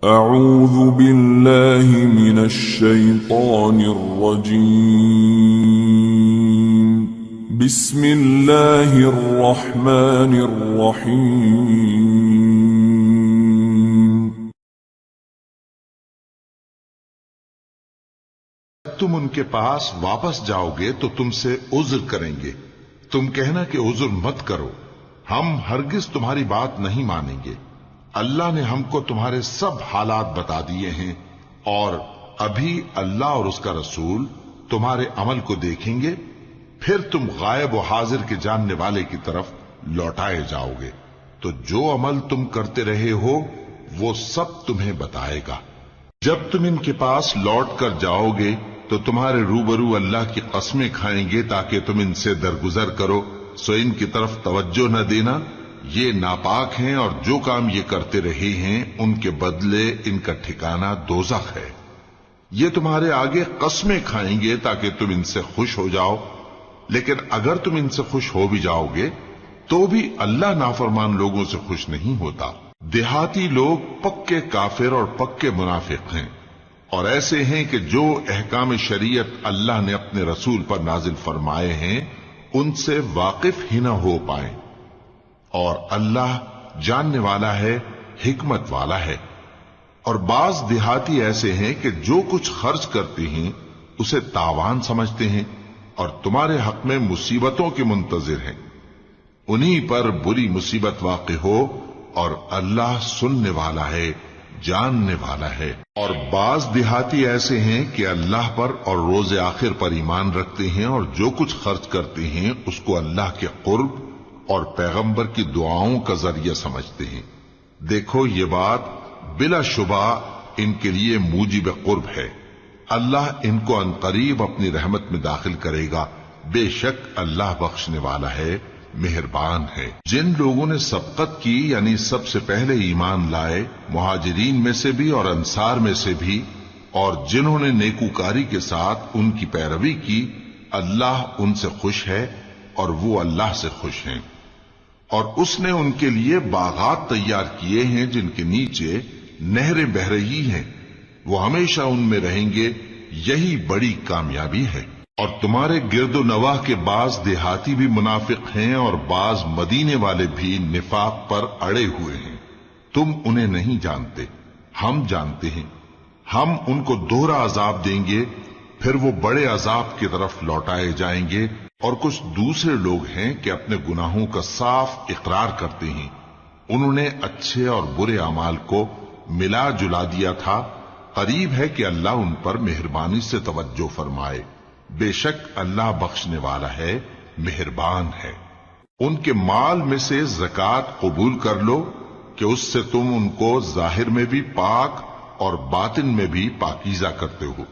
أعوذ بالله من الشيطان الرجيم. بسم الله الرحمن الرحيم. تم ان کے پاس واپس جاؤ گے تو تم سے عذر کریں گے. تم کہنا کہ عذر مت کرو، ہم ہرگز تمہاری بات نہیں مانیں گے. اللہ نے ہم کو تمہارے سب حالات بتا دیے ہیں، اور ابھی اللہ اور اس کا رسول تمہارے عمل کو دیکھیں گے، پھر تم غائب و حاضر کے جاننے والے کی طرف لوٹائے جاؤ گے. تو جو عمل تم کرتے رہے ہو وہ سب تمہیں بتائے گا. جب تم ان کے پاس لوٹ کر جاؤ گے تو تمہارے روبرو اللہ کی قسمیں کھائیں گے تاکہ تم ان سے درگزر کرو، سو ان کی طرف توجہ نہ دینا. یہ ناپاک ہیں اور جو کام یہ کرتے رہے ہیں ان کے بدلے ان کا ٹھکانہ دوزخ ہے. یہ تمہارے آگے قسمیں کھائیں گے تاکہ تم ان سے خوش ہو جاؤ، لیکن اگر تم ان سے خوش ہو بھی جاؤ گے تو بھی اللہ نافرمان لوگوں سے خوش نہیں ہوتا. دیہاتی لوگ پکے کافر اور پکے منافق ہیں، اور ایسے ہیں کہ جو احکام شریعت اللہ نے اپنے رسول پر نازل فرمائے ہیں ان سے واقف ہی نہ ہو پائیں. اور اللہ جاننے والا ہے، حکمت والا ہے. اور بعض دیہاتی ایسے ہیں کہ جو کچھ خرچ کرتے ہیں اسے تاوان سمجھتے ہیں اور تمہارے حق میں مصیبتوں کے منتظر ہیں. انہی پر بری مصیبت واقع ہو، اور اللہ سننے والا ہے، جاننے والا ہے. اور بعض دیہاتی ایسے ہیں کہ اللہ پر اور روز آخر پر ایمان رکھتے ہیں اور جو کچھ خرچ کرتے ہیں اس کو اللہ کے قرب اور پیغمبر کی دعاؤں کا ذریعہ سمجھتے ہیں. دیکھو یہ بات بلا شبہ ان کے لیے موجب قرب ہے. اللہ ان کو عنقریب اپنی رحمت میں داخل کرے گا. بے شک اللہ بخشنے والا ہے، مہربان ہے. جن لوگوں نے سبقت کی یعنی سب سے پہلے ایمان لائے، مہاجرین میں سے بھی اور انصار میں سے بھی، اور جنہوں نے نیکوکاری کے ساتھ ان کی پیروی کی، اللہ ان سے خوش ہے اور وہ اللہ سے خوش ہیں. اور اس نے ان کے لیے باغات تیار کیے ہیں جن کے نیچے نہریں بہہ رہی ہیں، وہ ہمیشہ ان میں رہیں گے. یہی بڑی کامیابی ہے. اور تمہارے گرد و نواح کے بعض دیہاتی بھی منافق ہیں اور بعض مدینے والے بھی نفاق پر اڑے ہوئے ہیں. تم انہیں نہیں جانتے، ہم جانتے ہیں. ہم ان کو دوہرا عذاب دیں گے، پھر وہ بڑے عذاب کی طرف لوٹائے جائیں گے. اور کچھ دوسرے لوگ ہیں کہ اپنے گناہوں کا صاف اقرار کرتے ہیں. انہوں نے اچھے اور برے اعمال کو ملا جلا دیا تھا. قریب ہے کہ اللہ ان پر مہربانی سے توجہ فرمائے. بے شک اللہ بخشنے والا ہے، مہربان ہے. ان کے مال میں سے زکوٰۃ قبول کر لو کہ اس سے تم ان کو ظاہر میں بھی پاک اور باطن میں بھی پاکیزہ کرتے ہو.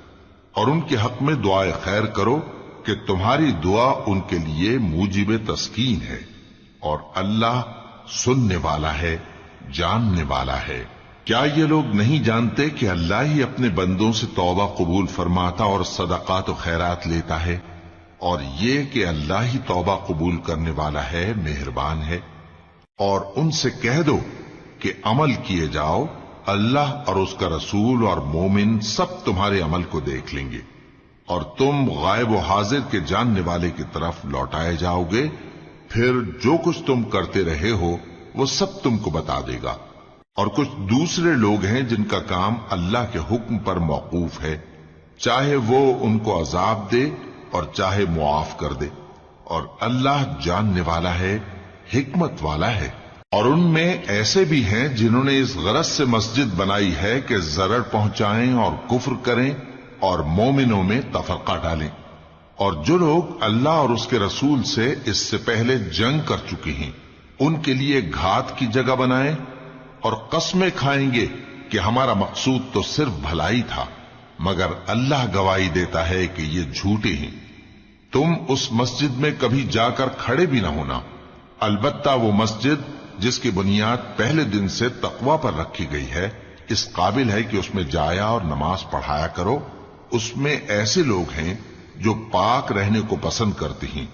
اور ان کے حق میں دعائے خیر کرو کہ تمہاری دعا ان کے لیے موجب تسکین ہے. اور اللہ سننے والا ہے، جاننے والا ہے. کیا یہ لوگ نہیں جانتے کہ اللہ ہی اپنے بندوں سے توبہ قبول فرماتا اور صدقات و خیرات لیتا ہے، اور یہ کہ اللہ ہی توبہ قبول کرنے والا ہے، مہربان ہے. اور ان سے کہہ دو کہ عمل کیے جاؤ، اللہ اور اس کا رسول اور مومن سب تمہارے عمل کو دیکھ لیں گے، اور تم غائب و حاضر کے جاننے والے کی طرف لوٹائے جاؤ گے. پھر جو کچھ تم کرتے رہے ہو وہ سب تم کو بتا دے گا. اور کچھ دوسرے لوگ ہیں جن کا کام اللہ کے حکم پر موقوف ہے، چاہے وہ ان کو عذاب دے اور چاہے معاف کر دے. اور اللہ جاننے والا ہے، حکمت والا ہے. اور ان میں ایسے بھی ہیں جنہوں نے اس غرض سے مسجد بنائی ہے کہ ضرر پہنچائیں اور کفر کریں اور مومنوں میں تفرقہ ڈالیں. اور جو لوگ اللہ اور اس کے رسول سے اس سے پہلے جنگ کر چکے ہیں ان کے لیے گھات کی جگہ بنائیں اور قسمیں کھائیں گے کہ ہمارا مقصود تو صرف بھلائی تھا، مگر اللہ گواہی دیتا ہے کہ یہ جھوٹے ہیں. تم اس مسجد میں کبھی جا کر کھڑے بھی نہ ہونا، البتہ وہ مسجد جس کی بنیاد پہلے دن سے تقوی پر رکھی گئی ہے اس قابل ہے کہ اس میں جایا اور نماز پڑھایا کرو. اس میں ایسے لوگ ہیں جو پاک رہنے کو پسند کرتے ہیں،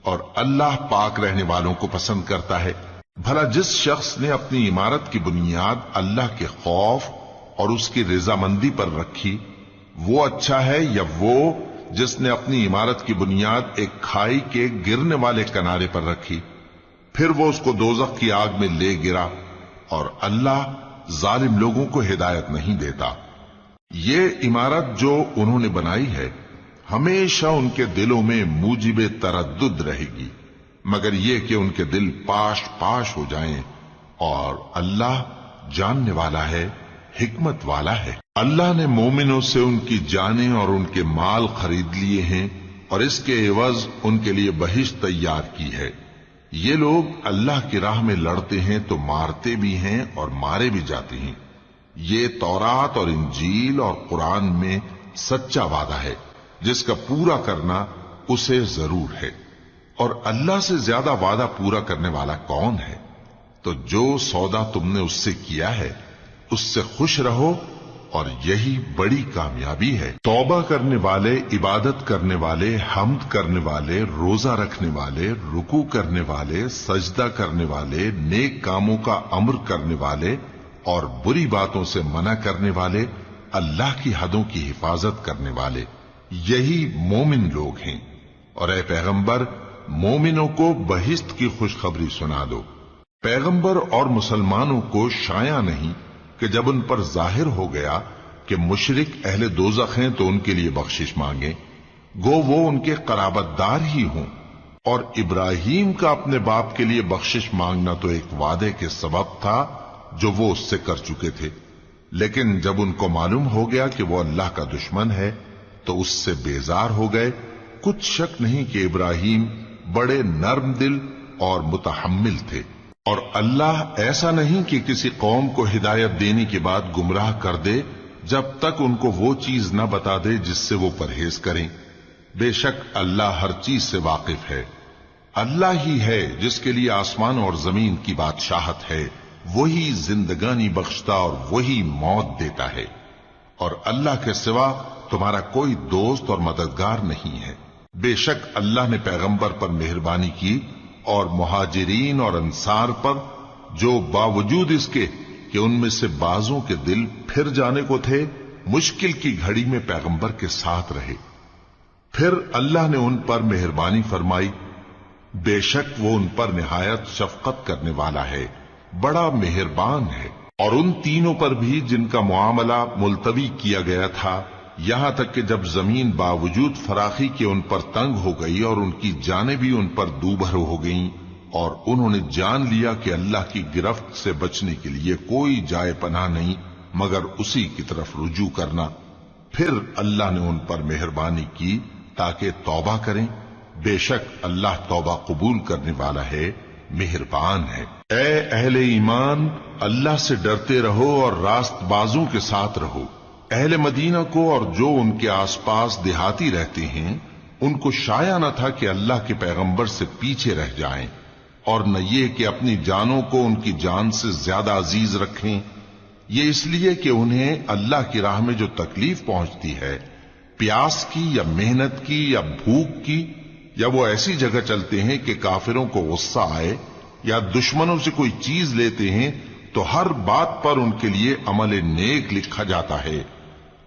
اور اللہ پاک رہنے والوں کو پسند کرتا ہے. بھلا جس شخص نے اپنی عمارت کی بنیاد اللہ کے خوف اور اس کی رضامندی پر رکھی، وہ اچھا ہے یا وہ جس نے اپنی عمارت کی بنیاد ایک کھائی کے گرنے والے کنارے پر رکھی، پھر وہ اس کو دوزخ کی آگ میں لے گرا، اور اللہ ظالم لوگوں کو ہدایت نہیں دیتا۔ یہ عمارت جو انہوں نے بنائی ہے ہمیشہ ان کے دلوں میں موجب تردد رہے گی، مگر یہ کہ ان کے دل پاش پاش ہو جائیں، اور اللہ جاننے والا ہے، حکمت والا ہے۔ اللہ نے مومنوں سے ان کی جانیں اور ان کے مال خرید لیے ہیں، اور اس کے عوض ان کے لیے بہشت تیار کی ہے۔ یہ لوگ اللہ کی راہ میں لڑتے ہیں تو مارتے بھی ہیں اور مارے بھی جاتے ہیں۔ یہ تورات اور انجیل اور قرآن میں سچا وعدہ ہے جس کا پورا کرنا اسے ضرور ہے، اور اللہ سے زیادہ وعدہ پورا کرنے والا کون ہے؟ تو جو سودا تم نے اس سے کیا ہے اس سے خوش رہو، اور یہی بڑی کامیابی ہے۔ توبہ کرنے والے، عبادت کرنے والے، حمد کرنے والے، روزہ رکھنے والے، رکوع کرنے والے، سجدہ کرنے والے، نیک کاموں کا امر کرنے والے اور بری باتوں سے منع کرنے والے، اللہ کی حدوں کی حفاظت کرنے والے، یہی مومن لوگ ہیں۔ اور اے پیغمبر، مومنوں کو بہشت کی خوشخبری سنا دو۔ پیغمبر اور مسلمانوں کو شایع نہیں کہ جب ان پر ظاہر ہو گیا کہ مشرک اہل دوزخ ہیں تو ان کے لیے بخشش مانگیں، گو وہ ان کے قرابت دار ہی ہوں۔ اور ابراہیم کا اپنے باپ کے لیے بخشش مانگنا تو ایک وعدے کے سبب تھا جو وہ اس سے کر چکے تھے، لیکن جب ان کو معلوم ہو گیا کہ وہ اللہ کا دشمن ہے تو اس سے بیزار ہو گئے۔ کچھ شک نہیں کہ ابراہیم بڑے نرم دل اور متحمل تھے، اور اللہ ایسا نہیں کہ کسی قوم کو ہدایت دینے کے بعد گمراہ کر دے جب تک ان کو وہ چیز نہ بتا دے جس سے وہ پرہیز کریں۔ بے شک اللہ ہر چیز سے واقف ہے۔ اللہ ہی ہے جس کے لیے آسمان اور زمین کی بادشاہت ہے، وہی زندگانی بخشتا اور وہی موت دیتا ہے، اور اللہ کے سوا تمہارا کوئی دوست اور مددگار نہیں ہے۔ بے شک اللہ نے پیغمبر پر مہربانی کی اور مہاجرین اور انصار پر، جو باوجود اس کے کہ ان میں سے بعضوں کے دل پھر جانے کو تھے، مشکل کی گھڑی میں پیغمبر کے ساتھ رہے۔ پھر اللہ نے ان پر مہربانی فرمائی، بے شک وہ ان پر نہایت شفقت کرنے والا ہے، بڑا مہربان ہے۔ اور ان تینوں پر بھی جن کا معاملہ ملتوی کیا گیا تھا، یہاں تک کہ جب زمین باوجود فراخی کے ان پر تنگ ہو گئی اور ان کی جانیں بھی ان پر دوبھر ہو گئیں، اور انہوں نے جان لیا کہ اللہ کی گرفت سے بچنے کے لیے کوئی جائے پناہ نہیں مگر اسی کی طرف رجوع کرنا، پھر اللہ نے ان پر مہربانی کی تاکہ توبہ کریں۔ بے شک اللہ توبہ قبول کرنے والا ہے، مہربان ہے۔ اے اہل ایمان، اللہ سے ڈرتے رہو اور راست بازوں کے ساتھ رہو۔ اہل مدینہ کو اور جو ان کے آس پاس دیہاتی رہتے ہیں ان کو شایع نہ تھا کہ اللہ کے پیغمبر سے پیچھے رہ جائیں، اور نہ یہ کہ اپنی جانوں کو ان کی جان سے زیادہ عزیز رکھیں، یہ اس لیے کہ انہیں اللہ کی راہ میں جو تکلیف پہنچتی ہے، پیاس کی یا محنت کی یا بھوک کی، یا وہ ایسی جگہ چلتے ہیں کہ کافروں کو غصہ آئے یا دشمنوں سے کوئی چیز لیتے ہیں، تو ہر بات پر ان کے لیے عمل نیک لکھا جاتا ہے۔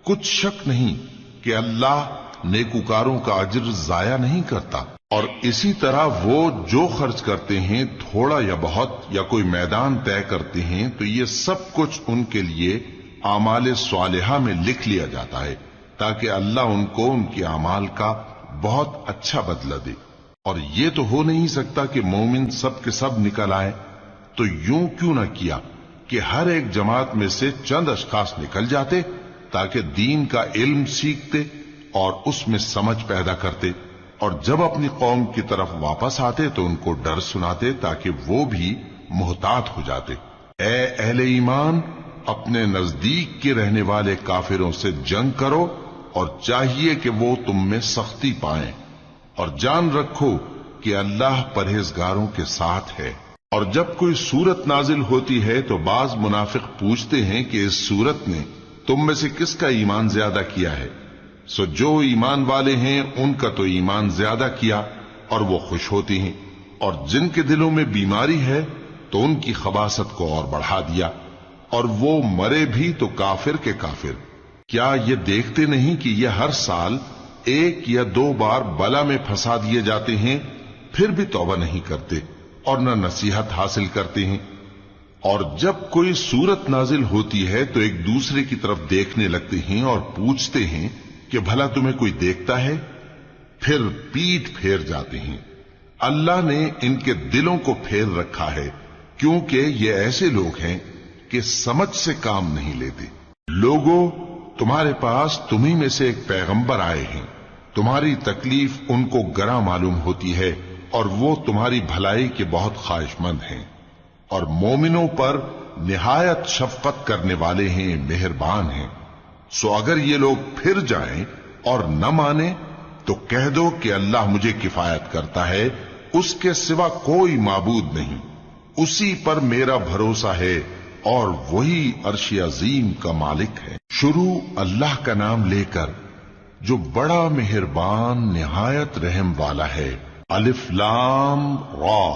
کچھ شک نہیں کہ اللہ نیکوکاروں کا اجر ضائع نہیں کرتا۔ اور اسی طرح وہ جو خرچ کرتے ہیں، تھوڑا یا بہت، یا کوئی میدان طے کرتے ہیں، تو یہ سب کچھ ان کے لیے اعمال صالحہ میں لکھ لیا جاتا ہے، تاکہ اللہ ان کو ان کے اعمال کا بہت اچھا بدلہ دے۔ اور یہ تو ہو نہیں سکتا کہ مومن سب کے سب نکل آئے، تو یوں کیوں نہ کیا کہ ہر ایک جماعت میں سے چند اشخاص نکل جاتے تاکہ دین کا علم سیکھتے اور اس میں سمجھ پیدا کرتے، اور جب اپنی قوم کی طرف واپس آتے تو ان کو ڈر سناتے تاکہ وہ بھی محتاط ہو جاتے۔ اے اہل ایمان، اپنے نزدیک کے رہنے والے کافروں سے جنگ کرو، اور چاہیے کہ وہ تم میں سختی پائیں، اور جان رکھو کہ اللہ پرہیزگاروں کے ساتھ ہے۔ اور جب کوئی سورت نازل ہوتی ہے تو بعض منافق پوچھتے ہیں کہ اس سورت نے تم میں سے کس کا ایمان زیادہ کیا ہے؟ سو جو ایمان والے ہیں ان کا تو ایمان زیادہ کیا، اور وہ خوش ہوتی ہیں، اور جن کے دلوں میں بیماری ہے تو ان کی خباثت کو اور بڑھا دیا، اور وہ مرے بھی تو کافر کے کافر۔ کیا یہ دیکھتے نہیں کہ یہ ہر سال ایک یا دو بار بلا میں پھنسا دیے جاتے ہیں، پھر بھی توبہ نہیں کرتے اور نہ نصیحت حاصل کرتے ہیں؟ اور جب کوئی صورت نازل ہوتی ہے تو ایک دوسرے کی طرف دیکھنے لگتے ہیں اور پوچھتے ہیں کہ بھلا تمہیں کوئی دیکھتا ہے؟ پھر پیٹ پھیر جاتے ہیں۔ اللہ نے ان کے دلوں کو پھیر رکھا ہے، کیونکہ یہ ایسے لوگ ہیں کہ سمجھ سے کام نہیں لیتے۔ لوگوں، تمہارے پاس تمہیں میں سے ایک پیغمبر آئے ہیں، تمہاری تکلیف ان کو گراں معلوم ہوتی ہے اور وہ تمہاری بھلائی کے بہت خواہش مند ہیں، اور مومنوں پر نہایت شفقت کرنے والے ہیں، مہربان ہیں۔ سو اگر یہ لوگ پھر جائیں اور نہ مانیں تو کہہ دو کہ اللہ مجھے کفایت کرتا ہے، اس کے سوا کوئی معبود نہیں، اسی پر میرا بھروسہ ہے اور وہی عرش عظیم کا مالک ہے۔ شروع اللہ کا نام لے کر جو بڑا مہربان نہایت رحم والا ہے۔ الف لام را،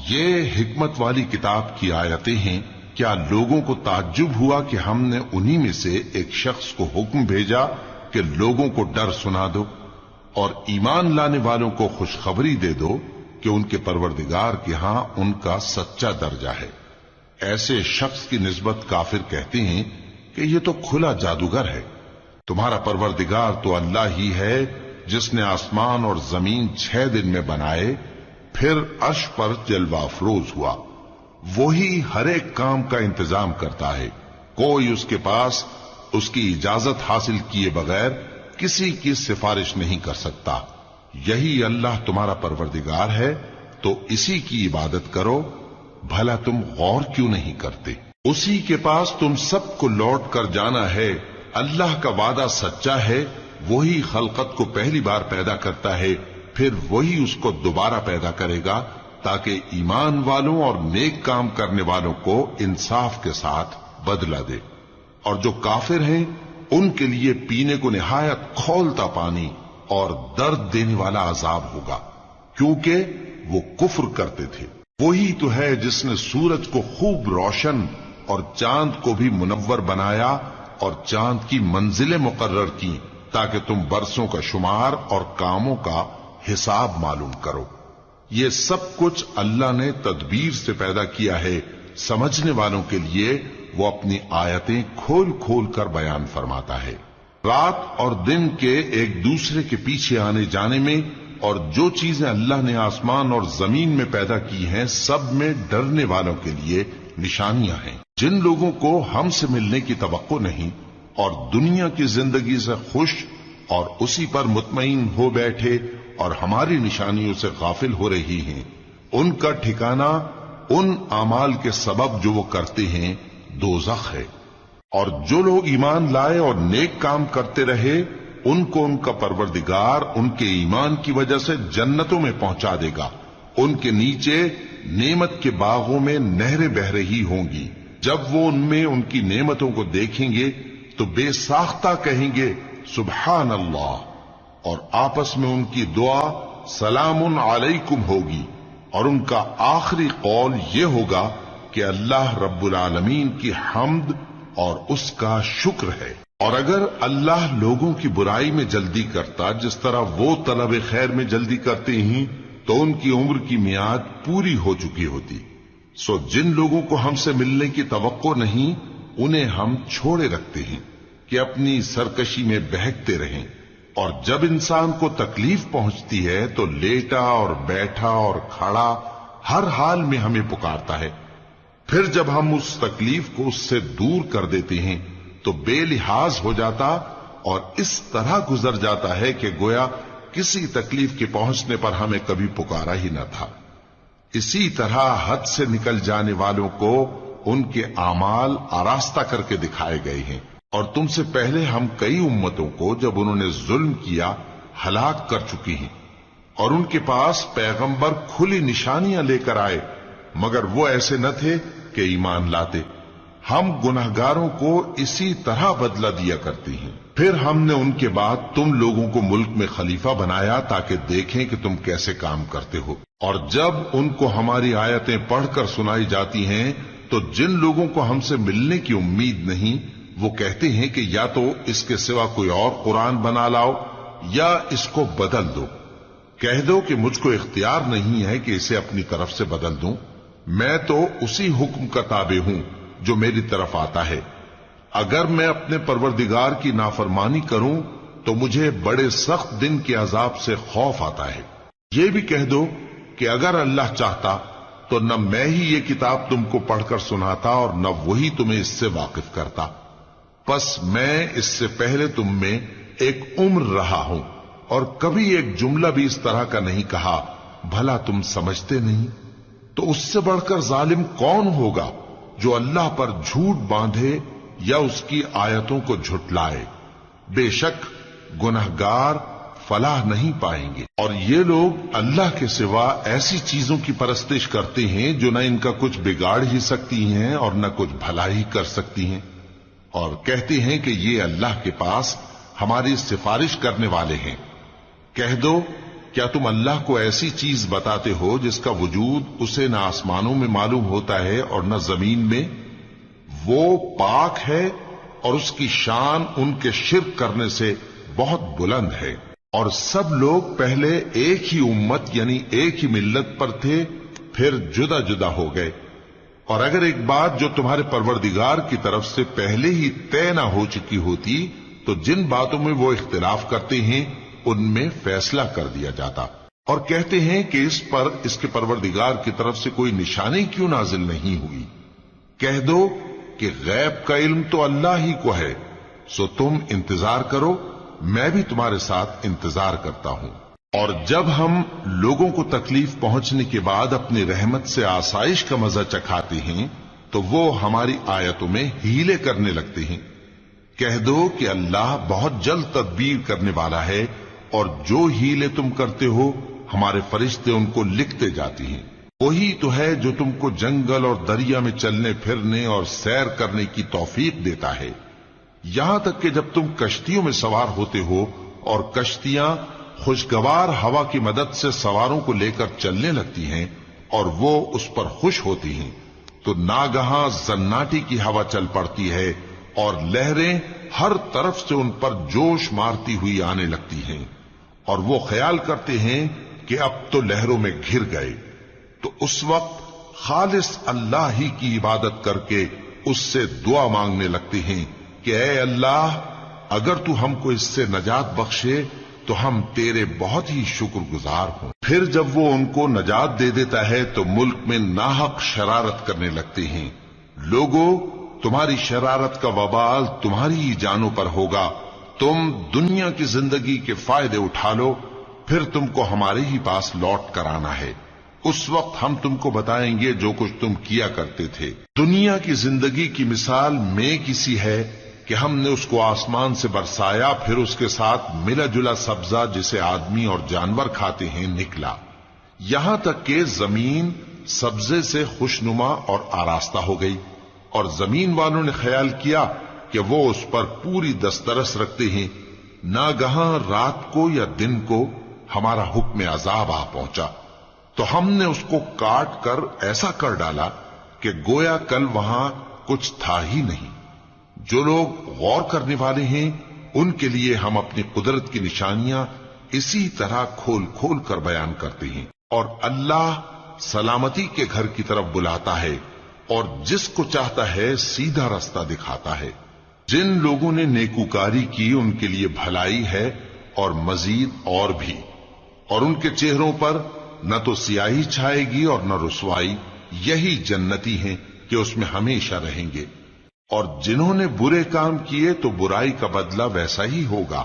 یہ حکمت والی کتاب کی آیتیں ہیں۔ کیا لوگوں کو تعجب ہوا کہ ہم نے انہی میں سے ایک شخص کو حکم بھیجا کہ لوگوں کو ڈر سنا دو اور ایمان لانے والوں کو خوشخبری دے دو کہ ان کے پروردگار کے ہاں ان کا سچا درجہ ہے۔ ایسے شخص کی نسبت کافر کہتے ہیں کہ یہ تو کھلا جادوگر ہے۔ تمہارا پروردگار تو اللہ ہی ہے جس نے آسمان اور زمین 6 دن میں بنائے، پھر عرش پر جلوہ افروز ہوا۔ وہی ہر ایک کام کا انتظام کرتا ہے، کوئی اس کے پاس اس کی اجازت حاصل کیے بغیر کسی کی سفارش نہیں کر سکتا۔ یہی اللہ تمہارا پروردگار ہے تو اسی کی عبادت کرو، بھلا تم غور کیوں نہیں کرتے؟ اسی کے پاس تم سب کو لوٹ کر جانا ہے۔ اللہ کا وعدہ سچا ہے، وہی خلقت کو پہلی بار پیدا کرتا ہے، پھر وہی اس کو دوبارہ پیدا کرے گا تاکہ ایمان والوں اور نیک کام کرنے والوں کو انصاف کے ساتھ بدلہ دے۔ اور جو کافر ہیں ان کے لیے پینے کو نہایت کھولتا پانی اور درد دینے والا عذاب ہوگا، کیونکہ وہ کفر کرتے تھے۔ وہی تو ہے جس نے سورج کو خوب روشن اور چاند کو بھی منور بنایا اور چاند کی منزلیں مقرر کی تاکہ تم برسوں کا شمار اور کاموں کا حساب معلوم کرو۔ یہ سب کچھ اللہ نے تدبیر سے پیدا کیا ہے، سمجھنے والوں کے لیے وہ اپنی آیتیں کھول کھول کر بیان فرماتا ہے۔ رات اور دن کے ایک دوسرے کے پیچھے آنے جانے میں اور جو چیزیں اللہ نے آسمان اور زمین میں پیدا کی ہیں سب میں ڈرنے والوں کے لیے نشانیاں ہیں۔ جن لوگوں کو ہم سے ملنے کی توقع نہیں اور دنیا کی زندگی سے خوش اور اسی پر مطمئن ہو بیٹھے اور ہماری نشانیوں سے غافل ہو رہی ہیں، ان کا ٹھکانہ ان اعمال کے سبب جو وہ کرتے ہیں دوزخ ہے۔ اور جو لوگ ایمان لائے اور نیک کام کرتے رہے ان کو ان کا پروردگار ان کے ایمان کی وجہ سے جنتوں میں پہنچا دے گا، ان کے نیچے نعمت کے باغوں میں نہریں بہ رہی ہوں گی۔ جب وہ ان میں ان کی نعمتوں کو دیکھیں گے تو بے ساختہ کہیں گے سبحان اللہ، اور آپس میں ان کی دعا سلام علیکم ہوگی، اور ان کا آخری قول یہ ہوگا کہ اللہ رب العالمین کی حمد اور اس کا شکر ہے۔ اور اگر اللہ لوگوں کی برائی میں جلدی کرتا جس طرح وہ طلب خیر میں جلدی کرتے ہیں تو ان کی عمر کی میعاد پوری ہو چکی ہوتی۔ سو جن لوگوں کو ہم سے ملنے کی توقع نہیں انہیں ہم چھوڑے رکھتے ہیں کہ اپنی سرکشی میں بہکتے رہیں، اور جب انسان کو تکلیف پہنچتی ہے تو لیٹا اور بیٹھا اور کھڑا ہر حال میں ہمیں پکارتا ہے، پھر جب ہم اس تکلیف کو اس سے دور کر دیتے ہیں تو بے لحاظ ہو جاتا اور اس طرح گزر جاتا ہے کہ گویا کسی تکلیف کے پہنچنے پر ہمیں کبھی پکارا ہی نہ تھا۔ اسی طرح حد سے نکل جانے والوں کو ان کے اعمال آراستہ کر کے دکھائے گئے ہیں، اور تم سے پہلے ہم کئی امتوں کو جب انہوں نے ظلم کیا ہلاک کر چکی ہیں، اور ان کے پاس پیغمبر کھلی نشانیاں لے کر آئے مگر وہ ایسے نہ تھے کہ ایمان لاتے۔ ہم گناہگاروں کو اسی طرح بدلہ دیا کرتے ہیں۔ پھر ہم نے ان کے بعد تم لوگوں کو ملک میں خلیفہ بنایا تاکہ دیکھیں کہ تم کیسے کام کرتے ہو، اور جب ان کو ہماری آیتیں پڑھ کر سنائی جاتی ہیں تو جن لوگوں کو ہم سے ملنے کی امید نہیں وہ کہتے ہیں کہ یا تو اس کے سوا کوئی اور قرآن بنا لاؤ یا اس کو بدل دو۔ کہہ دو کہ مجھ کو اختیار نہیں ہے کہ اسے اپنی طرف سے بدل دوں، میں تو اسی حکم کا تابع ہوں جو میری طرف آتا ہے۔ اگر میں اپنے پروردگار کی نافرمانی کروں تو مجھے بڑے سخت دن کے عذاب سے خوف آتا ہے۔ یہ بھی کہہ دو کہ اگر اللہ چاہتا تو نہ میں ہی یہ کتاب تم کو پڑھ کر سناتا اور نہ وہی تمہیں اس سے واقف کرتا، پس میں اس سے پہلے تم میں ایک عمر رہا ہوں اور کبھی ایک جملہ بھی اس طرح کا نہیں کہا، بھلا تم سمجھتے نہیں؟ تو اس سے بڑھ کر ظالم کون ہوگا جو اللہ پر جھوٹ باندھے یا اس کی آیتوں کو جھٹلائے؟ بے شک گنہگار فلاح نہیں پائیں گے۔ اور یہ لوگ اللہ کے سوا ایسی چیزوں کی پرستش کرتے ہیں جو نہ ان کا کچھ بگاڑ ہی سکتی ہیں اور نہ کچھ بھلائی کر سکتی ہیں، اور کہتے ہیں کہ یہ اللہ کے پاس ہماری سفارش کرنے والے ہیں۔ کہہ دو کیا تم اللہ کو ایسی چیز بتاتے ہو جس کا وجود اسے نہ آسمانوں میں معلوم ہوتا ہے اور نہ زمین میں؟ وہ پاک ہے اور اس کی شان ان کے شرک کرنے سے بہت بلند ہے۔ اور سب لوگ پہلے ایک ہی امت یعنی ایک ہی ملت پر تھے، پھر جدا جدا ہو گئے۔ اور اگر ایک بات جو تمہارے پروردگار کی طرف سے پہلے ہی طے نہ ہو چکی ہوتی تو جن باتوں میں وہ اختلاف کرتے ہیں ان میں فیصلہ کر دیا جاتا۔ اور کہتے ہیں کہ اس پر اس کے پروردگار کی طرف سے کوئی نشانی کیوں نازل نہیں ہوئی؟ کہہ دو کہ غیب کا علم تو اللہ ہی کو ہے، سو تم انتظار کرو، میں بھی تمہارے ساتھ انتظار کرتا ہوں۔ اور جب ہم لوگوں کو تکلیف پہنچنے کے بعد اپنی رحمت سے آسائش کا مزہ چکھاتے ہیں تو وہ ہماری آیتوں میں ہیلے کرنے لگتے ہیں۔ کہہ دو کہ اللہ بہت جلد تدبیر کرنے والا ہے، اور جو ہیلے تم کرتے ہو ہمارے فرشتے ان کو لکھتے جاتی ہیں۔ وہی تو ہے جو تم کو جنگل اور دریا میں چلنے پھرنے اور سیر کرنے کی توفیق دیتا ہے، یہاں تک کہ جب تم کشتیوں میں سوار ہوتے ہو اور کشتیاں خوشگوار ہوا کی مدد سے سواروں کو لے کر چلنے لگتی ہیں اور وہ اس پر خوش ہوتی ہیں، تو ناگہاں زناٹی کی ہوا چل پڑتی ہے اور لہریں ہر طرف سے ان پر جوش مارتی ہوئی آنے لگتی ہیں، اور وہ خیال کرتے ہیں کہ اب تو لہروں میں گھر گئے۔ تو اس وقت خالص اللہ ہی کی عبادت کر کے اس سے دعا مانگنے لگتے ہیں کہ اے اللہ، اگر تو ہم کو اس سے نجات بخشے تو ہم تیرے بہت ہی شکر گزار ہوں۔ پھر جب وہ ان کو نجات دے دیتا ہے تو ملک میں ناحق شرارت کرنے لگتے ہیں۔ لوگوں، تمہاری شرارت کا وبال تمہاری ہی جانوں پر ہوگا، تم دنیا کی زندگی کے فائدے اٹھا لو، پھر تم کو ہمارے ہی پاس لوٹ کر آنا ہے۔ اس وقت ہم تم کو بتائیں گے جو کچھ تم کیا کرتے تھے۔ دنیا کی زندگی کی مثال میں کسی ہے کہ ہم نے اس کو آسمان سے برسایا، پھر اس کے ساتھ ملا جلا سبزہ جسے آدمی اور جانور کھاتے ہیں نکلا، یہاں تک کہ زمین سبزے سے خوشنما اور آراستہ ہو گئی، اور زمین والوں نے خیال کیا کہ وہ اس پر پوری دسترس رکھتے ہیں۔ ناگہاں رات کو یا دن کو ہمارا حکم عذاب آ پہنچا تو ہم نے اس کو کاٹ کر ایسا کر ڈالا کہ گویا کل وہاں کچھ تھا ہی نہیں۔ جو لوگ غور کرنے والے ہیں ان کے لیے ہم اپنی قدرت کی نشانیاں اسی طرح کھول کھول کر بیان کرتے ہیں۔ اور اللہ سلامتی کے گھر کی طرف بلاتا ہے اور جس کو چاہتا ہے سیدھا رستہ دکھاتا ہے۔ جن لوگوں نے نیکوکاری کی ان کے لیے بھلائی ہے اور مزید اور بھی، اور ان کے چہروں پر نہ تو سیاہی چھائے گی اور نہ رسوائی، یہی جنتی ہیں کہ اس میں ہمیشہ رہیں گے۔ اور جنہوں نے برے کام کیے تو برائی کا بدلہ ویسا ہی ہوگا،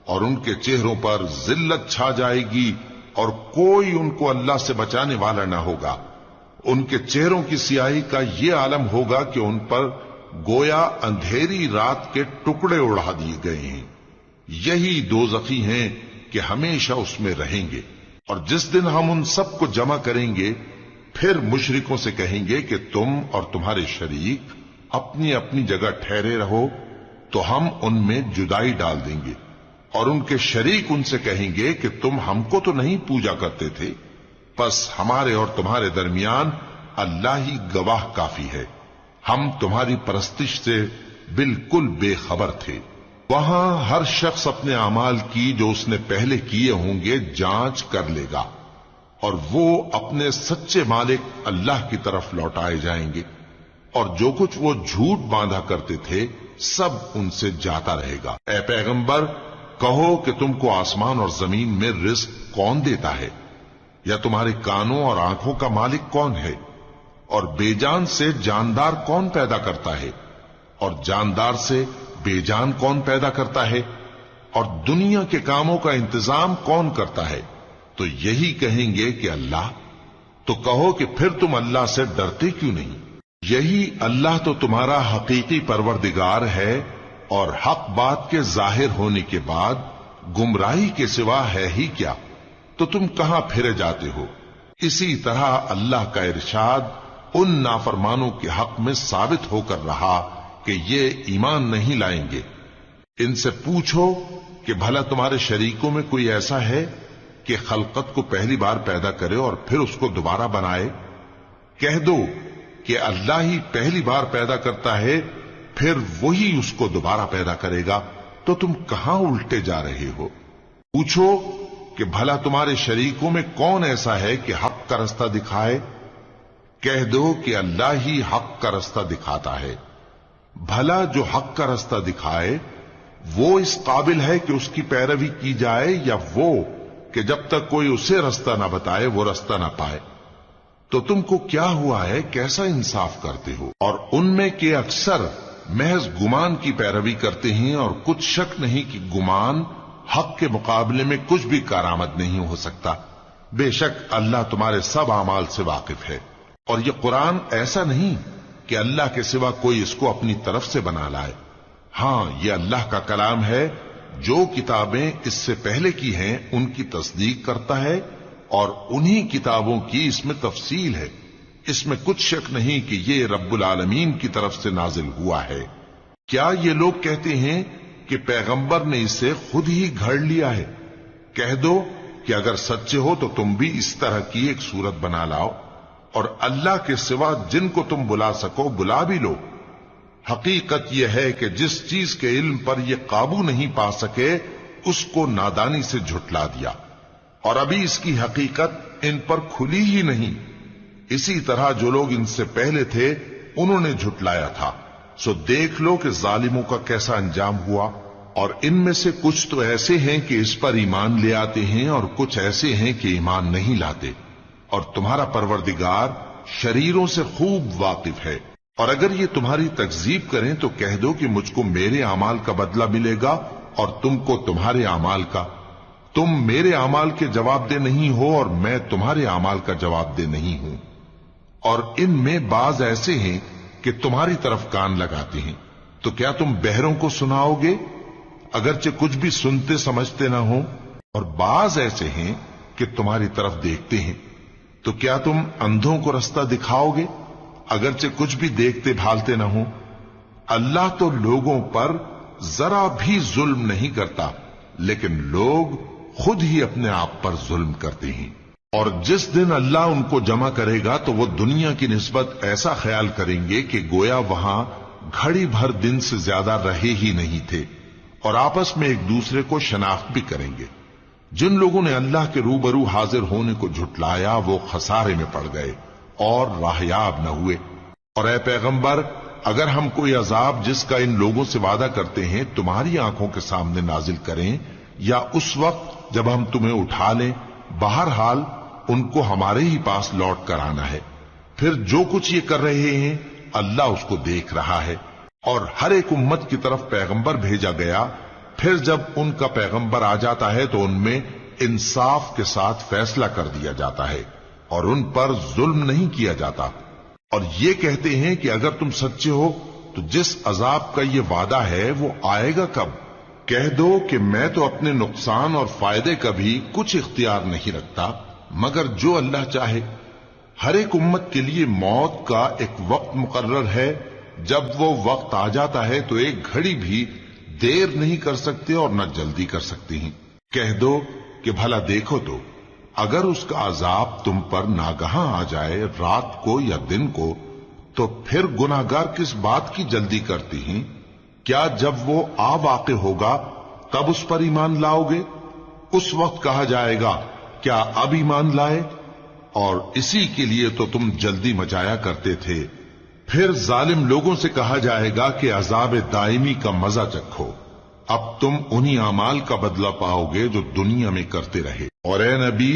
اور ان کے چہروں پر ذلت چھا جائے گی اور کوئی ان کو اللہ سے بچانے والا نہ ہوگا۔ ان کے چہروں کی سیاہی کا یہ عالم ہوگا کہ ان پر گویا اندھیری رات کے ٹکڑے اڑا دیے گئے ہیں۔ یہی دوزخی ہیں کہ ہمیشہ اس میں رہیں گے۔ اور جس دن ہم ان سب کو جمع کریں گے پھر مشرکوں سے کہیں گے کہ تم اور تمہارے شریک اپنی اپنی جگہ ٹھہرے رہو تو ہم ان میں جدائی ڈال دیں گے، اور ان کے شریک ان سے کہیں گے کہ تم ہم کو تو نہیں پوجا کرتے تھے، پس ہمارے اور تمہارے درمیان اللہ ہی گواہ کافی ہے۔ ہم تمہاری پرستش سے بالکل بے خبر تھے۔ وہاں ہر شخص اپنے اعمال کی جو اس نے پہلے کیے ہوں گے جانچ کر لے گا، اور وہ اپنے سچے مالک اللہ کی طرف لوٹائے جائیں گے، اور جو کچھ وہ جھوٹ باندھا کرتے تھے سب ان سے جاتا رہے گا۔ اے پیغمبر، کہو کہ تم کو آسمان اور زمین میں رزق کون دیتا ہے، یا تمہارے کانوں اور آنکھوں کا مالک کون ہے، اور بے جان سے جاندار کون پیدا کرتا ہے، اور جاندار سے بے جان کون پیدا کرتا ہے، اور دنیا کے کاموں کا انتظام کون کرتا ہے؟ تو یہی کہیں گے کہ اللہ۔ تو کہو کہ پھر تم اللہ سے ڈرتے کیوں نہیں؟ یہی اللہ تو تمہارا حقیقی پروردگار ہے، اور حق بات کے ظاہر ہونے کے بعد گمراہی کے سوا ہے ہی کیا؟ تو تم کہاں پھرے جاتے ہو؟ اسی طرح اللہ کا ارشاد ان نافرمانوں کے حق میں ثابت ہو کر رہا کہ یہ ایمان نہیں لائیں گے۔ ان سے پوچھو کہ بھلا تمہارے شریکوں میں کوئی ایسا ہے کہ خلقت کو پہلی بار پیدا کرے اور پھر اس کو دوبارہ بنائے؟ کہہ دو کہ اللہ ہی پہلی بار پیدا کرتا ہے، پھر وہی اس کو دوبارہ پیدا کرے گا، تو تم کہاں الٹے جا رہے ہو؟ پوچھو کہ بھلا تمہارے شریکوں میں کون ایسا ہے کہ حق کا رستہ دکھائے؟ کہہ دو کہ اللہ ہی حق کا رستہ دکھاتا ہے۔ بھلا جو حق کا رستہ دکھائے وہ اس قابل ہے کہ اس کی پیروی کی جائے، یا وہ کہ جب تک کوئی اسے رستہ نہ بتائے وہ رستہ نہ پائے؟ تو تم کو کیا ہوا ہے، کیسا انصاف کرتے ہو؟ اور ان میں کے اکثر محض گمان کی پیروی کرتے ہیں، اور کچھ شک نہیں کہ گمان حق کے مقابلے میں کچھ بھی کارآمد نہیں ہو سکتا۔ بے شک اللہ تمہارے سب اعمال سے واقف ہے۔ اور یہ قرآن ایسا نہیں کہ اللہ کے سوا کوئی اس کو اپنی طرف سے بنا لائے۔ ہاں، یہ اللہ کا کلام ہے، جو کتابیں اس سے پہلے کی ہیں ان کی تصدیق کرتا ہے، اور انہی کتابوں کی اس میں تفصیل ہے۔ اس میں کچھ شک نہیں کہ یہ رب العالمین کی طرف سے نازل ہوا ہے۔ کیا یہ لوگ کہتے ہیں کہ پیغمبر نے اسے خود ہی گھڑ لیا ہے؟ کہہ دو کہ اگر سچے ہو تو تم بھی اس طرح کی ایک صورت بنا لاؤ، اور اللہ کے سوا جن کو تم بلا سکو بلا بھی لو۔ حقیقت یہ ہے کہ جس چیز کے علم پر یہ قابو نہیں پا سکے اس کو نادانی سے جھٹلا دیا، اور ابھی اس کی حقیقت ان پر کھلی ہی نہیں۔ اسی طرح جو لوگ ان سے پہلے تھے انہوں نے جھٹلایا تھا، سو دیکھ لو کہ ظالموں کا کیسا انجام ہوا۔ اور ان میں سے کچھ تو ایسے ہیں کہ اس پر ایمان لے آتے ہیں، اور کچھ ایسے ہیں کہ ایمان نہیں لاتے، اور تمہارا پروردگار شریروں سے خوب واقف ہے۔ اور اگر یہ تمہاری تکذیب کریں تو کہہ دو کہ مجھ کو میرے اعمال کا بدلہ ملے گا، اور تم کو تمہارے اعمال کا۔ تم میرے اعمال کے جواب دہ نہیں ہو، اور میں تمہارے اعمال کا جواب دہ نہیں ہوں۔ اور ان میں بعض ایسے ہیں کہ تمہاری طرف کان لگاتے ہیں، تو کیا تم بہروں کو سناؤ گے اگرچہ کچھ بھی سنتے سمجھتے نہ ہو؟ اور بعض ایسے ہیں کہ تمہاری طرف دیکھتے ہیں، تو کیا تم اندھوں کو رستہ دکھاؤ گے اگرچہ کچھ بھی دیکھتے بھالتے نہ ہو؟ اللہ تو لوگوں پر ذرا بھی ظلم نہیں کرتا، لیکن لوگ خود ہی اپنے آپ پر ظلم کرتے ہیں۔ اور جس دن اللہ ان کو جمع کرے گا تو وہ دنیا کی نسبت ایسا خیال کریں گے کہ گویا وہاں گھڑی بھر دن سے زیادہ رہے ہی نہیں تھے، اور آپس میں ایک دوسرے کو شناخت بھی کریں گے۔ جن لوگوں نے اللہ کے روبرو حاضر ہونے کو جھٹلایا وہ خسارے میں پڑ گئے اور راہیاب نہ ہوئے۔ اور اے پیغمبر، اگر ہم کوئی عذاب جس کا ان لوگوں سے وعدہ کرتے ہیں تمہاری آنکھوں کے سامنے نازل کریں، یا اس وقت جب ہم تمہیں اٹھا لیں، بہرحال ان کو ہمارے ہی پاس لوٹ کر آنا ہے۔ پھر جو کچھ یہ کر رہے ہیں اللہ اس کو دیکھ رہا ہے۔ اور ہر ایک امت کی طرف پیغمبر بھیجا گیا، پھر جب ان کا پیغمبر آ جاتا ہے تو ان میں انصاف کے ساتھ فیصلہ کر دیا جاتا ہے، اور ان پر ظلم نہیں کیا جاتا۔ اور یہ کہتے ہیں کہ اگر تم سچے ہو تو جس عذاب کا یہ وعدہ ہے وہ آئے گا کب؟ کہہ دو کہ میں تو اپنے نقصان اور فائدے کا بھی کچھ اختیار نہیں رکھتا مگر جو اللہ چاہے۔ ہر ایک امت کے لیے موت کا ایک وقت مقرر ہے، جب وہ وقت آ جاتا ہے تو ایک گھڑی بھی دیر نہیں کر سکتے اور نہ جلدی کر سکتے ہیں۔ کہہ دو کہ بھلا دیکھو تو اگر اس کا عذاب تم پر ناگہاں آ جائے رات کو یا دن کو، تو پھر گناہگار کس بات کی جلدی کرتی ہیں؟ کیا جب وہ آ واقع ہوگا تب اس پر ایمان لاؤ گے؟ اس وقت کہا جائے گا کیا اب ایمان لائے؟ اور اسی کے لیے تو تم جلدی مچایا کرتے تھے۔ پھر ظالم لوگوں سے کہا جائے گا کہ عذاب دائمی کا مزہ چکھو، اب تم انہی اعمال کا بدلہ پاؤ گے جو دنیا میں کرتے رہے۔ اور اے نبی،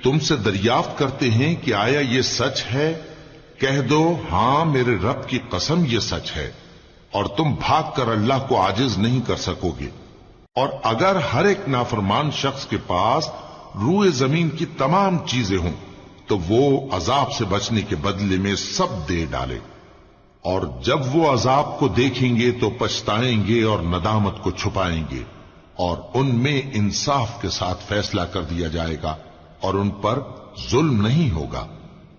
تم سے دریافت کرتے ہیں کہ آیا یہ سچ ہے؟ کہہ دو ہاں میرے رب کی قسم یہ سچ ہے، اور تم بھاگ کر اللہ کو عاجز نہیں کر سکو گے۔ اور اگر ہر ایک نافرمان شخص کے پاس روئے زمین کی تمام چیزیں ہوں تو وہ عذاب سے بچنے کے بدلے میں سب دے ڈالے، اور جب وہ عذاب کو دیکھیں گے تو پچھتائیں گے اور ندامت کو چھپائیں گے، اور ان میں انصاف کے ساتھ فیصلہ کر دیا جائے گا اور ان پر ظلم نہیں ہوگا۔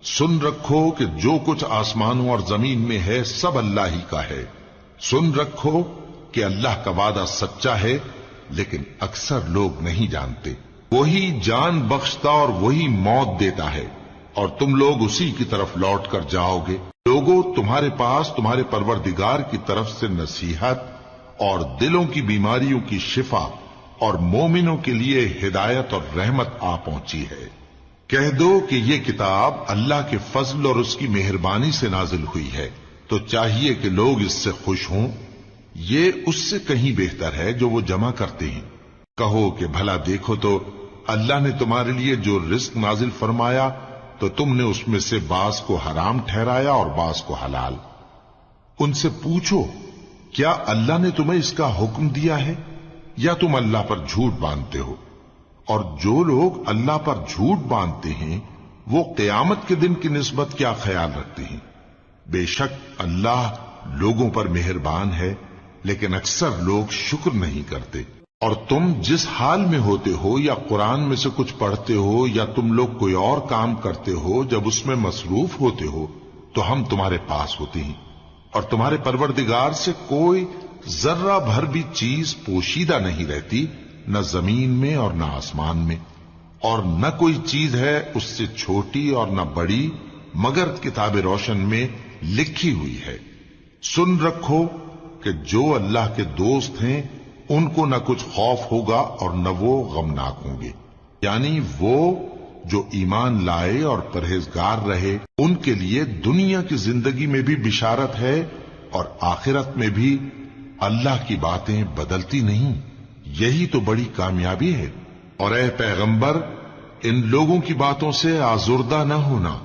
سن رکھو کہ جو کچھ آسمانوں اور زمین میں ہے سب اللہ ہی کا ہے۔ سن رکھو کہ اللہ کا وعدہ سچا ہے، لیکن اکثر لوگ نہیں جانتے۔ وہی جان بخشتا اور وہی موت دیتا ہے، اور تم لوگ اسی کی طرف لوٹ کر جاؤ گے۔ لوگوں، تمہارے پاس تمہارے پروردگار کی طرف سے نصیحت اور دلوں کی بیماریوں کی شفا اور مومنوں کے لیے ہدایت اور رحمت آ پہنچی ہے۔ کہہ دو کہ یہ کتاب اللہ کے فضل اور اس کی مہربانی سے نازل ہوئی ہے، تو چاہیے کہ لوگ اس سے خوش ہوں۔ یہ اس سے کہیں بہتر ہے جو وہ جمع کرتے ہیں۔ کہو کہ بھلا دیکھو تو اللہ نے تمہارے لیے جو رزق نازل فرمایا تو تم نے اس میں سے بعض کو حرام ٹھہرایا اور بعض کو حلال۔ ان سے پوچھو کیا اللہ نے تمہیں اس کا حکم دیا ہے یا تم اللہ پر جھوٹ باندھتے ہو؟ اور جو لوگ اللہ پر جھوٹ باندھتے ہیں وہ قیامت کے دن کی نسبت کیا خیال رکھتے ہیں؟ بے شک اللہ لوگوں پر مہربان ہے، لیکن اکثر لوگ شکر نہیں کرتے۔ اور تم جس حال میں ہوتے ہو، یا قرآن میں سے کچھ پڑھتے ہو یا تم لوگ کوئی اور کام کرتے ہو، جب اس میں مصروف ہوتے ہو تو ہم تمہارے پاس ہوتے ہیں، اور تمہارے پروردگار سے کوئی ذرہ بھر بھی چیز پوشیدہ نہیں رہتی، نہ زمین میں اور نہ آسمان میں، اور نہ کوئی چیز ہے اس سے چھوٹی اور نہ بڑی مگر کتاب روشن میں لکھی ہوئی ہے۔ سن رکھو کہ جو اللہ کے دوست ہیں ان کو نہ کچھ خوف ہوگا اور نہ وہ غمناک ہوں گے، یعنی وہ جو ایمان لائے اور پرہیزگار رہے ان کے لیے دنیا کی زندگی میں بھی بشارت ہے، اور آخرت میں بھی اللہ کی باتیں بدلتی نہیں۔ یہی تو بڑی کامیابی ہے۔ اور اے پیغمبر، ان لوگوں کی باتوں سے آزردہ نہ ہونا،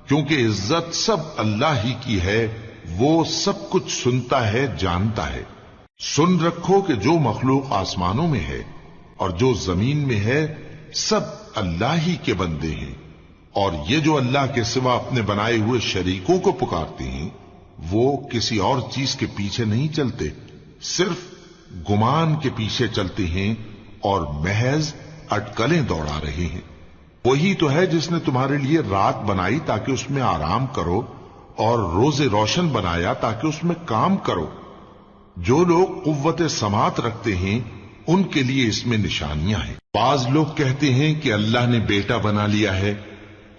کیونکہ عزت سب اللہ ہی کی ہے، وہ سب کچھ سنتا ہے، جانتا ہے۔ سن رکھو کہ جو مخلوق آسمانوں میں ہے اور جو زمین میں ہے سب اللہ ہی کے بندے ہیں، اور یہ جو اللہ کے سوا اپنے بنائے ہوئے شریکوں کو پکارتے ہیں وہ کسی اور چیز کے پیچھے نہیں چلتے، صرف گمان کے پیچھے چلتے ہیں اور محض اٹکلیں دوڑا رہے ہیں۔ وہی تو ہے جس نے تمہارے لیے رات بنائی تاکہ اس میں آرام کرو، اور روز روشن بنایا تاکہ اس میں کام کرو۔ جو لوگ قوت سماعت رکھتے ہیں ان کے لیے اس میں نشانیاں ہیں۔ بعض لوگ کہتے ہیں کہ اللہ نے بیٹا بنا لیا ہے،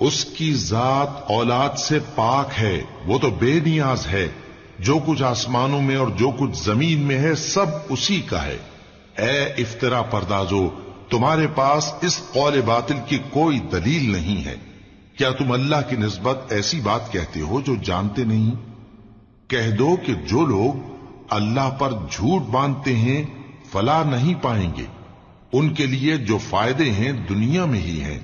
اس کی ذات اولاد سے پاک ہے، وہ تو بے نیاز ہے، جو کچھ آسمانوں میں اور جو کچھ زمین میں ہے سب اسی کا ہے۔ اے افترا پردازو، تمہارے پاس اس قول باطل کی کوئی دلیل نہیں ہے، کیا تم اللہ کی نسبت ایسی بات کہتے ہو جو جانتے نہیں؟ کہہ دو کہ جو لوگ اللہ پر جھوٹ باندھتے ہیں فلاح نہیں پائیں گے، ان کے لیے جو فائدے ہیں دنیا میں ہی ہیں،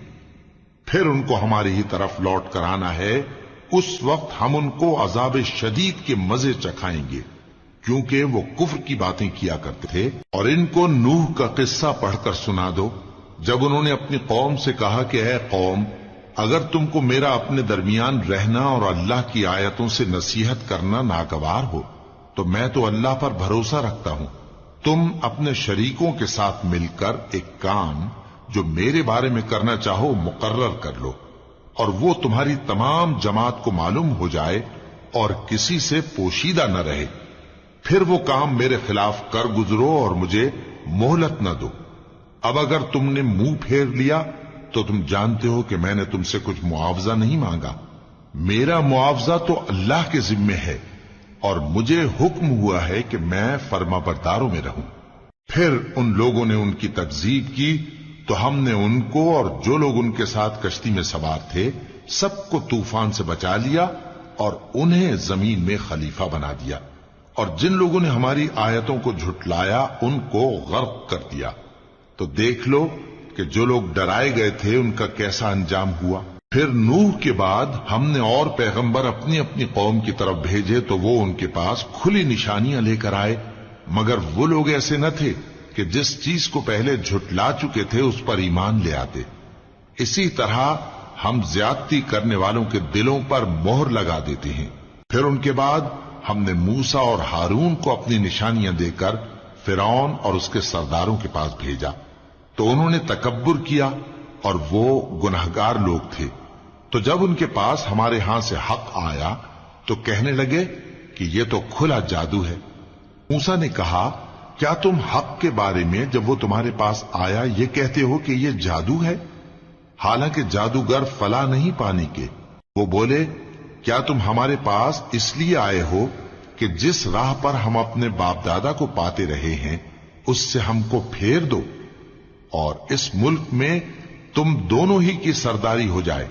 پھر ان کو ہماری ہی طرف لوٹ کر آنا ہے، اس وقت ہم ان کو عذاب شدید کے مزے چکھائیں گے، کیونکہ وہ کفر کی باتیں کیا کرتے تھے۔ اور ان کو نوح کا قصہ پڑھ کر سنا دو، جب انہوں نے اپنی قوم سے کہا کہ اے قوم، اگر تم کو میرا اپنے درمیان رہنا اور اللہ کی آیتوں سے نصیحت کرنا ناگوار ہو تو میں تو اللہ پر بھروسہ رکھتا ہوں، تم اپنے شریکوں کے ساتھ مل کر ایک کام جو میرے بارے میں کرنا چاہو مقرر کر لو، اور وہ تمہاری تمام جماعت کو معلوم ہو جائے اور کسی سے پوشیدہ نہ رہے، پھر وہ کام میرے خلاف کر گزرو اور مجھے مہلت نہ دو۔ اب اگر تم نے منہ پھیر لیا تو تم جانتے ہو کہ میں نے تم سے کچھ معاوضہ نہیں مانگا، میرا معاوضہ تو اللہ کے ذمے ہے اور مجھے حکم ہوا ہے کہ میں فرما برداروں میں رہوں۔ پھر ان لوگوں نے ان کی تکذیب کی تو ہم نے ان کو اور جو لوگ ان کے ساتھ کشتی میں سوار تھے سب کو طوفان سے بچا لیا اور انہیں زمین میں خلیفہ بنا دیا، اور جن لوگوں نے ہماری آیتوں کو جھٹلایا ان کو غرق کر دیا۔ تو دیکھ لو کہ جو لوگ ڈرائے گئے تھے ان کا کیسا انجام ہوا۔ پھر نوح کے بعد ہم نے اور پیغمبر اپنی اپنی قوم کی طرف بھیجے تو وہ ان کے پاس کھلی نشانیاں لے کر آئے، مگر وہ لوگ ایسے نہ تھے کہ جس چیز کو پہلے جھٹلا چکے تھے اس پر ایمان لے آتے۔ اسی طرح ہم زیادتی کرنے والوں کے دلوں پر مہر لگا دیتے ہیں۔ پھر ان کے بعد ہم نے موسیٰ اور ہارون کو اپنی نشانیاں دے کر فرعون اور اس کے سرداروں کے پاس بھیجا، تو انہوں نے تکبر کیا اور وہ گناہگار لوگ تھے۔ تو جب ان کے پاس ہمارے ہاں سے حق آیا تو کہنے لگے کہ یہ تو کھلا جادو ہے۔ موسیٰ نے کہا، کیا تم حق کے بارے میں جب وہ تمہارے پاس آیا یہ کہتے ہو کہ یہ جادو ہے، حالانکہ جادوگر فلا نہیں پانی کے؟ وہ بولے، کیا تم ہمارے پاس اس لیے آئے ہو کہ جس راہ پر ہم اپنے باپ دادا کو پاتے رہے ہیں اس سے ہم کو پھیر دو اور اس ملک میں تم دونوں ہی کی سرداری ہو جائے،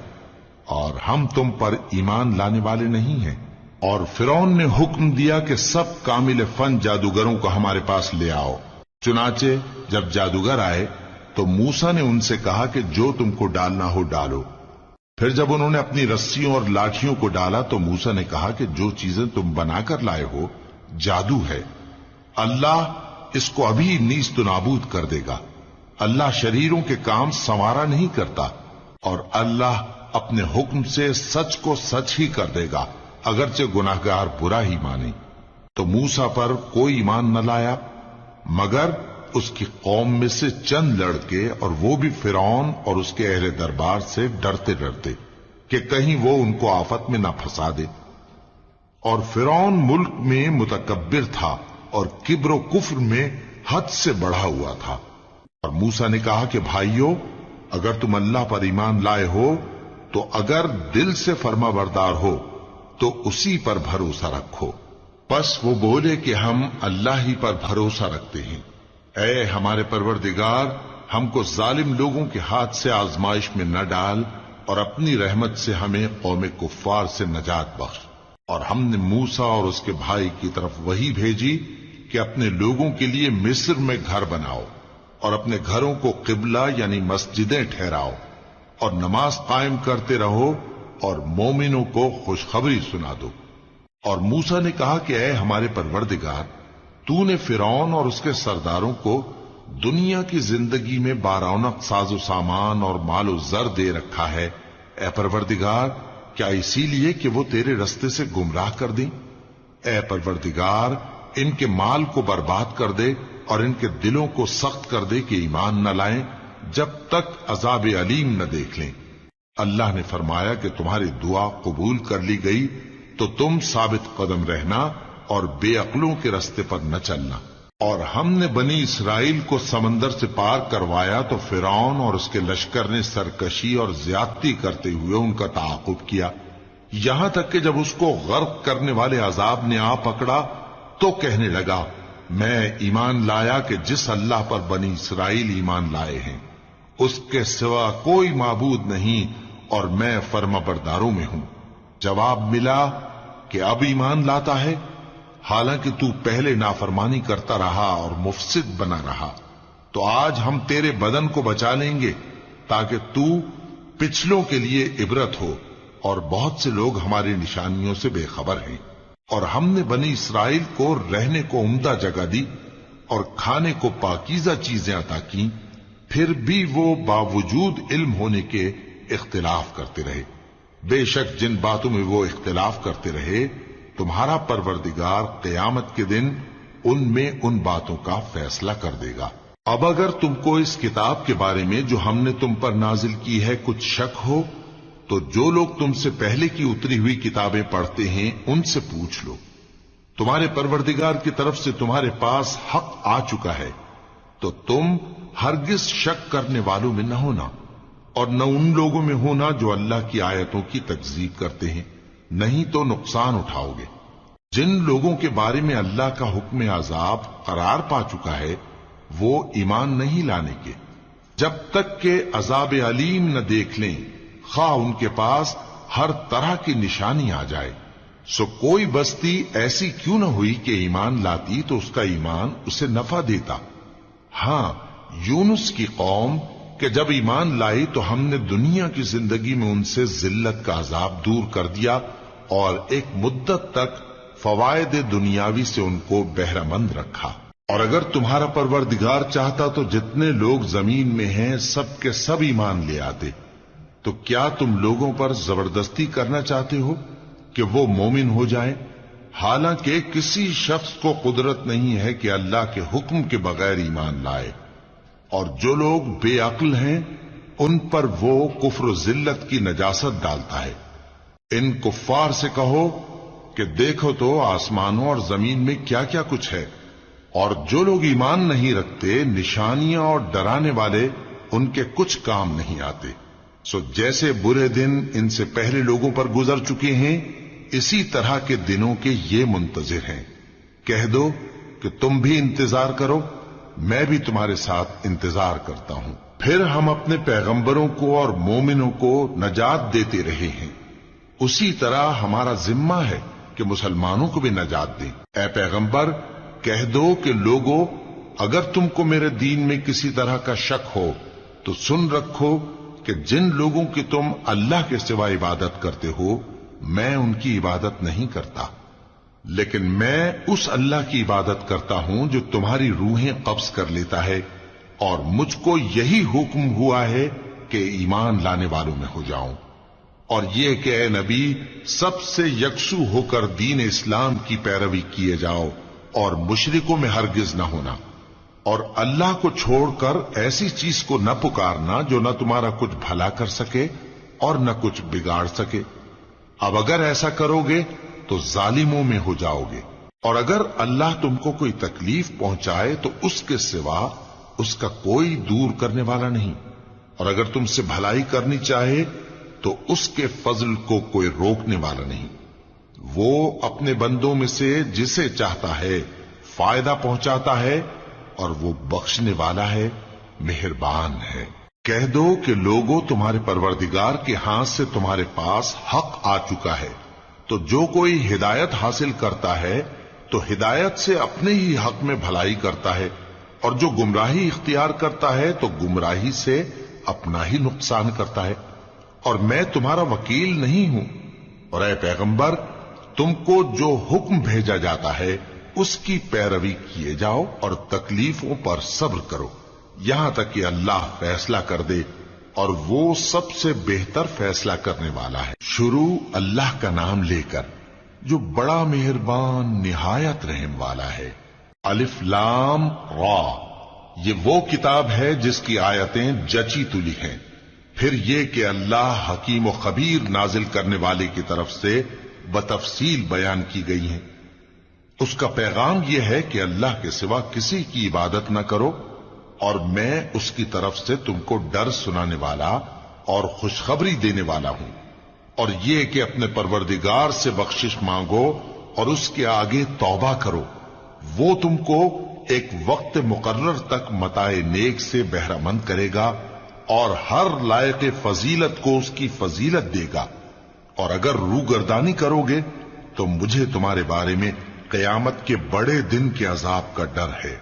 اور ہم تم پر ایمان لانے والے نہیں ہیں؟ اور فرعون نے حکم دیا کہ سب کامل فن جادوگروں کو ہمارے پاس لے آؤ۔ چنانچہ جب جادوگر آئے تو موسیٰ نے ان سے کہا کہ جو تم کو ڈالنا ہو ڈالو۔ پھر جب انہوں نے اپنی رسیوں اور لاٹھیوں کو ڈالا تو موسیٰ نے کہا کہ جو چیزیں تم بنا کر لائے ہو جادو ہے، اللہ اس کو ابھی نیست و نابود کر دے گا۔ اللہ شریروں کے کام سنوارا نہیں کرتا، اور اللہ اپنے حکم سے سچ کو سچ ہی کر دے گا اگرچہ گناہگار برا ہی مانے۔ تو موسیٰ پر کوئی ایمان نہ لایا مگر اس کی قوم میں سے چند لڑکے، اور وہ بھی فرعون اور اس کے اہل دربار سے ڈرتے ڈرتے کہ کہیں وہ ان کو آفت میں نہ پھنسا دے۔ اور فرعون ملک میں متکبر تھا اور کبر و کفر میں حد سے بڑھا ہوا تھا۔ اور موسیٰ نے کہا کہ بھائیو، اگر تم اللہ پر ایمان لائے ہو تو اگر دل سے فرما بردار ہو تو اسی پر بھروسہ رکھو۔ پس وہ بولے کہ ہم اللہ ہی پر بھروسہ رکھتے ہیں۔ اے ہمارے پروردگار، ہم کو ظالم لوگوں کے ہاتھ سے آزمائش میں نہ ڈال، اور اپنی رحمت سے ہمیں قوم کفار سے نجات بخش۔ اور ہم نے موسیٰ اور اس کے بھائی کی طرف وحی بھیجی کہ اپنے لوگوں کے لیے مصر میں گھر بناؤ اور اپنے گھروں کو قبلہ یعنی مسجدیں ٹھہراؤ، اور نماز قائم کرتے رہو اور مومنوں کو خوشخبری سنا دو۔ اور موسیٰ نے کہا کہ اے ہمارے پروردگار، تو نے فرعون اور اس کے سرداروں کو دنیا کی زندگی میں بارونق ساز و سامان اور مال و زر دے رکھا ہے، اے پروردگار کیا اسی لیے کہ وہ تیرے رستے سے گمراہ کر دیں؟ اے پروردگار ان کے مال کو برباد کر دے اور ان کے دلوں کو سخت کر دے کہ ایمان نہ لائیں جب تک عذاب علیم نہ دیکھ لیں۔ اللہ نے فرمایا کہ تمہاری دعا قبول کر لی گئی تو تم ثابت قدم رہنا اور بے عقلوں کے رستے پر نہ چلنا۔ اور ہم نے بنی اسرائیل کو سمندر سے پار کروایا تو فرعون اور اس کے لشکر نے سرکشی اور زیادتی کرتے ہوئے ان کا تعاقب کیا، یہاں تک کہ جب اس کو غرق کرنے والے عذاب نے آ پکڑا تو کہنے لگا، میں ایمان لایا کہ جس اللہ پر بنی اسرائیل ایمان لائے ہیں اس کے سوا کوئی معبود نہیں، اور میں فرما برداروں میں ہوں۔ جواب ملا کہ اب ایمان لاتا ہے، حالانکہ تو پہلے نافرمانی کرتا رہا اور مفسد بنا رہا۔ تو آج ہم تیرے بدن کو بچا لیں گے تاکہ تو پچھلوں کے لیے عبرت ہو، اور بہت سے لوگ ہماری نشانیوں سے بے خبر ہیں۔ اور ہم نے بنی اسرائیل کو رہنے کو عمدہ جگہ دی اور کھانے کو پاکیزہ چیزیں عطا کی، پھر بھی وہ باوجود علم ہونے کے اختلاف کرتے رہے۔ بے شک جن باتوں میں وہ اختلاف کرتے رہے تمہارا پروردگار قیامت کے دن ان میں ان باتوں کا فیصلہ کر دے گا۔ اب اگر تم کو اس کتاب کے بارے میں جو ہم نے تم پر نازل کی ہے کچھ شک ہو تو جو لوگ تم سے پہلے کی اتری ہوئی کتابیں پڑھتے ہیں ان سے پوچھ لو، تمہارے پروردگار کی طرف سے تمہارے پاس حق آ چکا ہے تو تم ہرگز شک کرنے والوں میں نہ ہونا، اور نہ ان لوگوں میں ہونا جو اللہ کی آیتوں کی تکذیب کرتے ہیں۔ نہیں تو نقصان اٹھاؤ گے۔ جن لوگوں کے بارے میں اللہ کا حکم عذاب قرار پا چکا ہے وہ ایمان نہیں لانے کے جب تک کہ عذاب علیم نہ دیکھ لیں، خواہ ان کے پاس ہر طرح کی نشانی آ جائے۔ سو کوئی بستی ایسی کیوں نہ ہوئی کہ ایمان لاتی تو اس کا ایمان اسے نفع دیتا۔ ہاں، یونس کی قوم کہ جب ایمان لائی تو ہم نے دنیا کی زندگی میں ان سے ذلت کا عذاب دور کر دیا اور ایک مدت تک فوائد دنیاوی سے ان کو بہرہ مند رکھا۔ اور اگر تمہارا پروردگار چاہتا تو جتنے لوگ زمین میں ہیں سب کے سب ایمان لے آتے۔ تو کیا تم لوگوں پر زبردستی کرنا چاہتے ہو کہ وہ مومن ہو جائیں؟ حالانکہ کسی شخص کو قدرت نہیں ہے کہ اللہ کے حکم کے بغیر ایمان لائے، اور جو لوگ بے عقل ہیں ان پر وہ کفر و ذلت کی نجاست ڈالتا ہے۔ ان کفار سے کہو کہ دیکھو تو آسمانوں اور زمین میں کیا کیا کچھ ہے، اور جو لوگ ایمان نہیں رکھتے نشانیاں اور ڈرانے والے ان کے کچھ کام نہیں آتے۔ سو جیسے برے دن ان سے پہلے لوگوں پر گزر چکے ہیں اسی طرح کے دنوں کے یہ منتظر ہیں۔ کہہ دو کہ تم بھی انتظار کرو، میں بھی تمہارے ساتھ انتظار کرتا ہوں۔ پھر ہم اپنے پیغمبروں کو اور مومنوں کو نجات دیتے رہے ہیں، اسی طرح ہمارا ذمہ ہے کہ مسلمانوں کو بھی نجات دیں۔ اے پیغمبر کہہ دو کہ لوگو، اگر تم کو میرے دین میں کسی طرح کا شک ہو تو سن رکھو کہ جن لوگوں کی تم اللہ کے سوا عبادت کرتے ہو میں ان کی عبادت نہیں کرتا، لیکن میں اس اللہ کی عبادت کرتا ہوں جو تمہاری روحیں قبض کر لیتا ہے، اور مجھ کو یہی حکم ہوا ہے کہ ایمان لانے والوں میں ہو جاؤں، اور یہ کہ اے نبی سب سے یکسو ہو کر دین اسلام کی پیروی کیے جاؤ اور مشرکوں میں ہرگز نہ ہونا، اور اللہ کو چھوڑ کر ایسی چیز کو نہ پکارنا جو نہ تمہارا کچھ بھلا کر سکے اور نہ کچھ بگاڑ سکے۔ اب اگر ایسا کرو گے تو ظالموں میں ہو جاؤ گے، اور اگر اللہ تم کو کوئی تکلیف پہنچائے تو اس کے سوا اس کا کوئی دور کرنے والا نہیں، اور اگر تم سے بھلائی کرنی چاہے تو اس کے فضل کو کوئی روکنے والا نہیں۔ وہ اپنے بندوں میں سے جسے چاہتا ہے فائدہ پہنچاتا ہے، اور وہ بخشنے والا ہے، مہربان ہے۔ کہہ دو کہ لوگوں تمہارے پروردگار کے ہاتھ سے تمہارے پاس حق آ چکا ہے، تو جو کوئی ہدایت حاصل کرتا ہے تو ہدایت سے اپنے ہی حق میں بھلائی کرتا ہے، اور جو گمراہی اختیار کرتا ہے تو گمراہی سے اپنا ہی نقصان کرتا ہے، اور میں تمہارا وکیل نہیں ہوں۔ اور اے پیغمبر تم کو جو حکم بھیجا جاتا ہے اس کی پیروی کیے جاؤ اور تکلیفوں پر صبر کرو یہاں تک کہ اللہ فیصلہ کر دے، اور وہ سب سے بہتر فیصلہ کرنے والا ہے۔ شروع اللہ کا نام لے کر جو بڑا مہربان نہایت رحم والا ہے۔ الف لام را، یہ وہ کتاب ہے جس کی آیتیں جچی تلی ہیں۔ پھر یہ کہ اللہ حکیم و خبیر نازل کرنے والے کی طرف سے بتفصیل بیان کی گئی ہیں۔ اس کا پیغام یہ ہے کہ اللہ کے سوا کسی کی عبادت نہ کرو، اور میں اس کی طرف سے تم کو ڈر سنانے والا اور خوشخبری دینے والا ہوں، اور یہ کہ اپنے پروردگار سے بخشش مانگو اور اس کے آگے توبہ کرو، وہ تم کو ایک وقت مقرر تک متاع نیک سے بہرہ مند کرے گا، اور ہر لائق فضیلت کو اس کی فضیلت دے گا، اور اگر روگردانی کرو گے تو مجھے تمہارے بارے میں قیامت کے بڑے دن کے عذاب کا ڈر ہے۔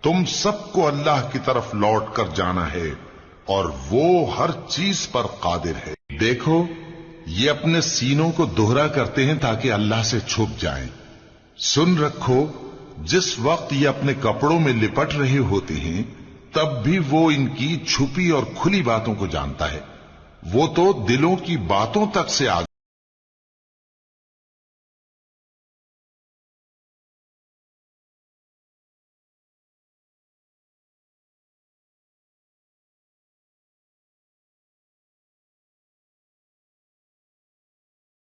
تم سب کو اللہ کی طرف لوٹ کر جانا ہے، اور وہ ہر چیز پر قادر ہے۔ دیکھو یہ اپنے سینوں کو دوہرا کرتے ہیں تاکہ اللہ سے چھپ جائیں۔ سن رکھو جس وقت یہ اپنے کپڑوں میں لپٹ رہے ہوتے ہیں تب بھی وہ ان کی چھپی اور کھلی باتوں کو جانتا ہے، وہ تو دلوں کی باتوں تک سے آگے